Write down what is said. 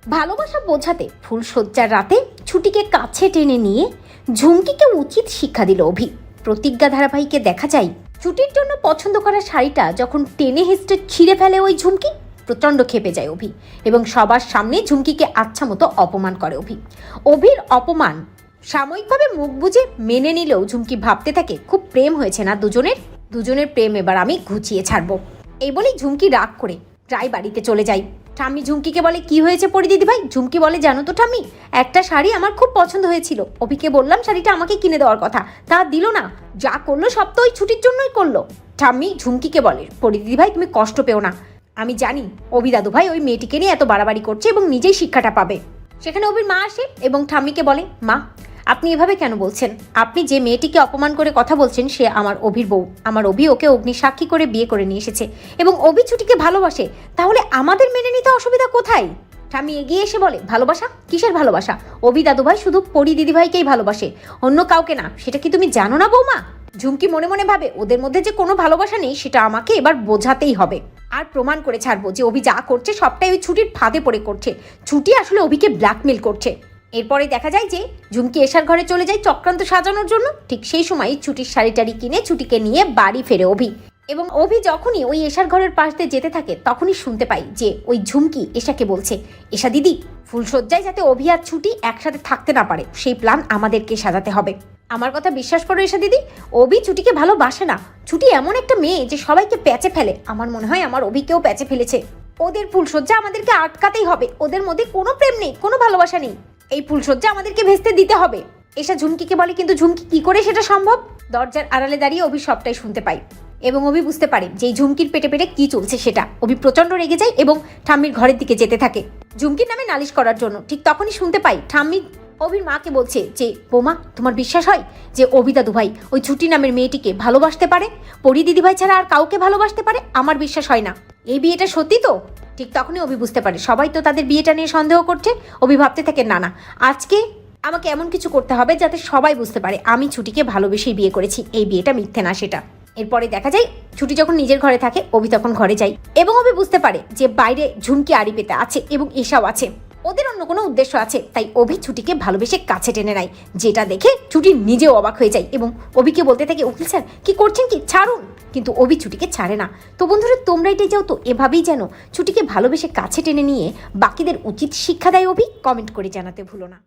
ভালোবাসা বোঝাতে ফুলশয্যার রাতে ছুটিকে কাছে টেনে নিয়ে ঝুমকিকে উচিত শিক্ষা দিল অভি। প্রতিজ্ঞা ধারাবাহিকে দেখা যায় ছুটির জন্য পছন্দ করা শাড়িটা যখন টেনে হেসড়ে ছিঁড়ে ফেলে ওই ঝুমকি, প্রচণ্ড ক্ষেপে যায় অভি এবং সবার সামনে ঝুমকিকে আচ্ছা মতো অপমান করে অভি। অভির অপমান সাময়িকভাবে মুখ বুজে মেনে নিলেও ঝুমকি ভাবতে থাকে খুব প্রেম হয়েছে না দুজনের প্রেম এবার আমি ঘুচিয়ে ছাড়বো। এই বলেই ঝুমকি রাগ করে প্রায় বাড়িতে চলে যায়। ঠাম্মি ঝুমকিকে বলে, কি হয়েছে পরি দিদি ভাই? ঝুমকি বলে, জানো তো ঠাম্মি, একটা শাড়ি আমার খুব পছন্দ হয়েছিল, অভিকে বললাম শাড়িটা আমাকে কিনে দেওয়ার কথা, তা দিল না, যা করলো সব তো ওই ছুটির জন্যই করলো। ঠাম্মি ঝুমকিকে বলে, পরি দিদি ভাই তুমি কষ্ট পেও না, আমি জানি অভি দাদু ভাই ওই মেয়েটিকে নিয়ে এত বাড়াবাড়ি করছে এবং নিজেই শিক্ষাটা পাবে। সেখানে অভির মা আসে এবং ঠাম্মিকে বলে, মা আপনি এভাবে কেন বলছেন? আপনি যে মেয়েটিকে অপমান করে কথা বলছেন সে আমার অভির বউ, আমার অভি ওকে অগ্নি সাক্ষী করে বিয়ে করে নিয়ে এসেছে এবং অভি ছুটিকে ভালোবাসে, তাহলে আমাদের মেনে নিতে অসুবিধা কোথায়? ঠাম্মি এগিয়ে এসে বলে, ভালোবাসা? কিসের ভালোবাসা? অভি দাদু ভাই শুধু পরি দিদিভাইকেই ভালোবাসে, অন্য কাউকে না, সেটা কি তুমি জানো না বৌমা? ঝুমকি মনে মনে ভাবে ওদের মধ্যে যে কোনো ভালোবাসা নেই সেটা আমাকে এবার বোঝাতেই হবে, আর প্রমাণ করে ছাড়বো যে অভি যা করছে সবটাই ওই ছুটির ফাঁদে পড়ে করছে, ছুটি আসলে অভিকে ব্ল্যাকমেল করছে। এরপরে দেখা যায় যে ঝুমকি এশার ঘরে চলে যায় চক্রান্ত সাজানোর জন্য। ঠিক সেই সময় ছুটির শাড়িটারি কিনে ছুটিকে নিয়ে বাড়ি ফেরে অভি এবং অভি যখনই ওই এশার ঘরের পাশ দিয়ে যেতে থাকে তখনই শুনতে পাই যে ওই ঝুমকি এশাকে বলছে, এশা দিদি ফুলশয্যায় যাতে অভি আর ছুটি একসাথে থাকতে না পারে সেই প্ল্যান আমাদেরকে সাজাতে হবে। আমার কথা বিশ্বাস করো এশা দিদি, অভি ছুটিকে ভালোবাসে না, ছুটি এমন একটা মেয়ে যে সবাইকে প্যাচে ফেলে, আমার মনে হয় আমার অভিকেও প্যাচে ফেলেছে, ওদের ফুলশয্যা আমাদেরকে আটকাতেই হবে, ওদের মধ্যে কোনো প্রেম নেই, কোনো ভালোবাসা নেই, এই ফুলশয্যা আমাদেরকে ভেস্তে দিতে হবে। এসা ঝুমকিকে বলে, কিন্তু ঝুমকি কি করে সেটা সম্ভব? দরজার আড়ালে দাঁড়িয়ে অভি সবটাই শুনতে পাই এবং অভি বুঝতে পারে যে এই ঝুমকির পেটে পেটে কি চলছে সেটা। অভি প্রচন্ড রেগে যায় এবং ঠাম্মির ঘরের দিকে যেতে থাকে ঝুমকির নামে নালিশ করার জন্য। ঠিক তখনই শুনতে পাই ঠাম্মি অভির মাকে বলছে যে, বোমা তোমার বিশ্বাস হয় যে অভি দাদু ভাই ওই ছুটি নামের মেয়েটিকে ভালোবাসতে পারে, পরি দিদি ভাই ছাড়া আর কাউকে ভালোবাসতে পারে? আমার বিশ্বাস হয় না, এই বিয়েটা সত্যি তো? ঠিক তখনই অভি বুঝতে পারে সবাই তো তাদের বিয়েটা নিয়ে সন্দেহ করছে। অভি ভাবতে থাকে, না না, আজকে আমাকে এমন কিছু করতে হবে যাতে সবাই বুঝতে পারে আমি ছুটিকে ভালোবেসেই বিয়ে করেছি, এই বিয়েটা মিথ্যে না সেটা। এরপরে দেখা যায় ছুটি যখন নিজের ঘরে থাকে অভি তখন ঘরে যায় এবং অভি বুঝতে পারে যে বাইরে ঝুমকি আড়ি পেতে আছে এবং এশাও আছে, ওদের অন্য কোনো উদ্দেশ্য আছে, তাই অভি ছুটিকে ভালোবেসে কাছে টেনে নেয়, যেটা দেখে ছুটি নিজেও অবাক হয়ে যায় এবং অভিকে বলতে থাকে, উকিল স্যার কি করছেন, কি ছাড়ুন, কিন্তু অভি ছুটিকে ছাড়ে না। তো বন্ধুরা তোমরা এটাই চাও তো এভাবেই যেন ছুটিকে ভালোবেসে কাছে টেনে নিয়ে বাকিদের উচিত শিক্ষা দেয় অভি? কমেন্ট করে জানাতে ভুলো না।